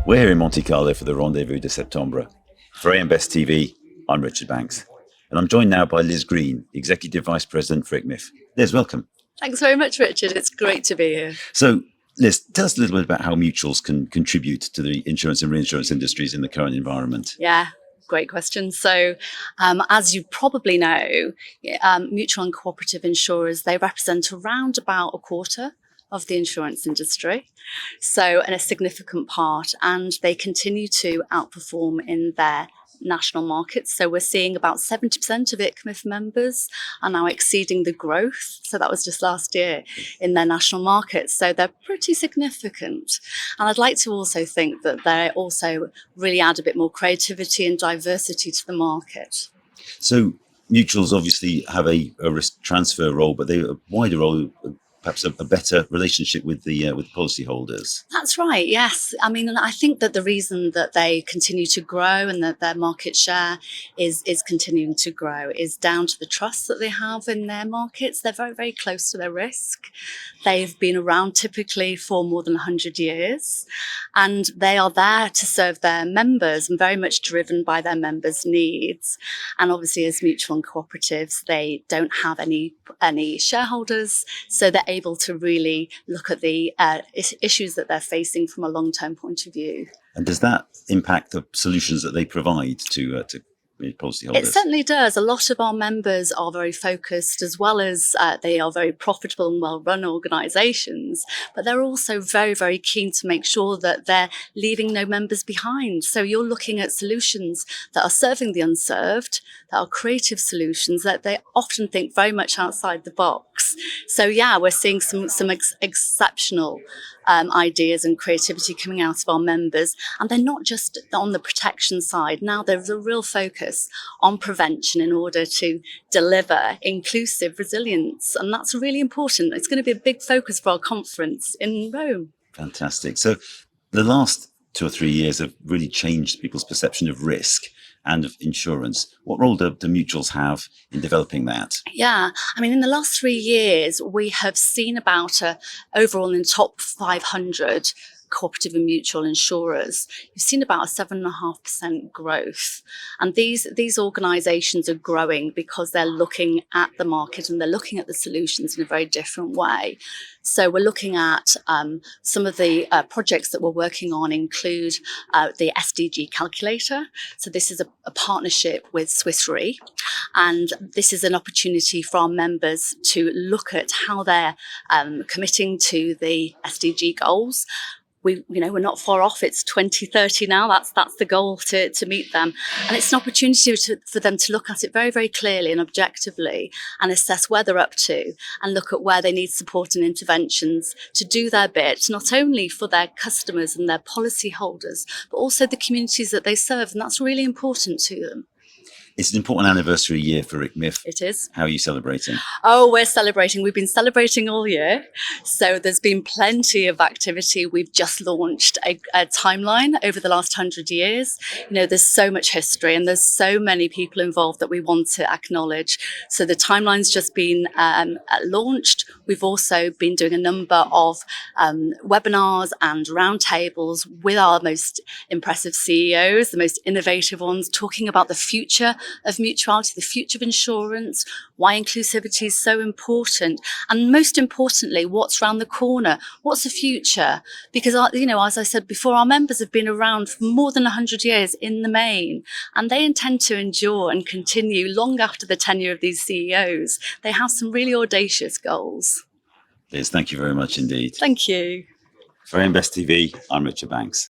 We're here in Monte Carlo for the Rendez-Vous de Septembre. For AM Best TV, I'm Richard Banks. And I'm joined now by Liz Green, Executive Vice President for ICMIF. Liz, welcome. Thanks very much, Richard. It's great to be here. So, Liz, tell us a little bit about how mutuals can contribute to the insurance and reinsurance industries in the current environment. Yeah, great question. So, as you probably know, mutual and cooperative insurers, they represent around about a quarter of the insurance industry. So, and a significant part, and they continue to outperform in their national markets. So we're seeing about 70% of ICMIF members are now exceeding the growth. So that was just last year in their national markets. So they're pretty significant. And I'd like to also think that they also really add a bit more creativity and diversity to the market. So mutuals obviously have a risk transfer role, but they have a wider role, perhaps a better relationship with policyholders. That's right, yes. I mean, and I think that the reason that they continue to grow and that their market share is continuing to grow is down to the trust that they have in their markets. They're very, very close to their risk. They've been around typically for more than 100 years, and they are there to serve their members and very much driven by their members' needs. And obviously, as mutual and cooperatives, they don't have any shareholders, so they're able to really look at the issues that they're facing from a long-term point of view. And does that impact the solutions that they provide to policyholders? It certainly does. A lot of our members are very focused, as well as they are very profitable and well-run organisations, but they're also very, very keen to make sure that they're leaving no members behind. So you're looking at solutions that are serving the unserved, that are creative solutions, that they often think very much outside the box. So yeah, we're seeing some exceptional ideas and creativity coming out of our members. And they're not just on the protection side. Now there's a real focus on prevention in order to deliver inclusive resilience. And that's really important. It's going to be a big focus for our conference in Rome. Fantastic. So the last 2 or 3 years have really changed people's perception of risk and of insurance. What role do mutuals have in developing that? Yeah, I mean, in the last 3 years, we have seen about overall in the top 500 cooperative and mutual insurers, you've seen about a 7.5% growth. And these organisations are growing because they're looking at the market and they're looking at the solutions in a very different way. So we're looking at some of the projects that we're working on include the SDG calculator. So this is a partnership with Swiss Re. And this is an opportunity for our members to look at how they're committing to the SDG goals. We're not far off. It's 2030 now. That's the goal to meet them. And it's an opportunity for them to look at it very, very clearly and objectively and assess where they're up to and look at where they need support and interventions to do their bit, not only for their customers and their policy holders, but also the communities that they serve. And that's really important to them. It's an important anniversary year for ICMIF. It is. How are you celebrating? Oh, we're celebrating. We've been celebrating all year. So there's been plenty of activity. We've just launched a timeline over the last 100 years. There's so much history and there's so many people involved that we want to acknowledge. So the timeline's just been launched. We've also been doing a number of webinars and roundtables with our most impressive CEOs, the most innovative ones, talking about the future of mutuality, the future of insurance, why inclusivity is so important, and most importantly, what's around the corner, what's the future? Because, as I said before, our members have been around for more than 100 years in the main, and they intend to endure and continue long after the tenure of these CEOs. They have some really audacious goals. Liz, thank you very much indeed. Thank you. For AM Best TV, I'm Richard Banks.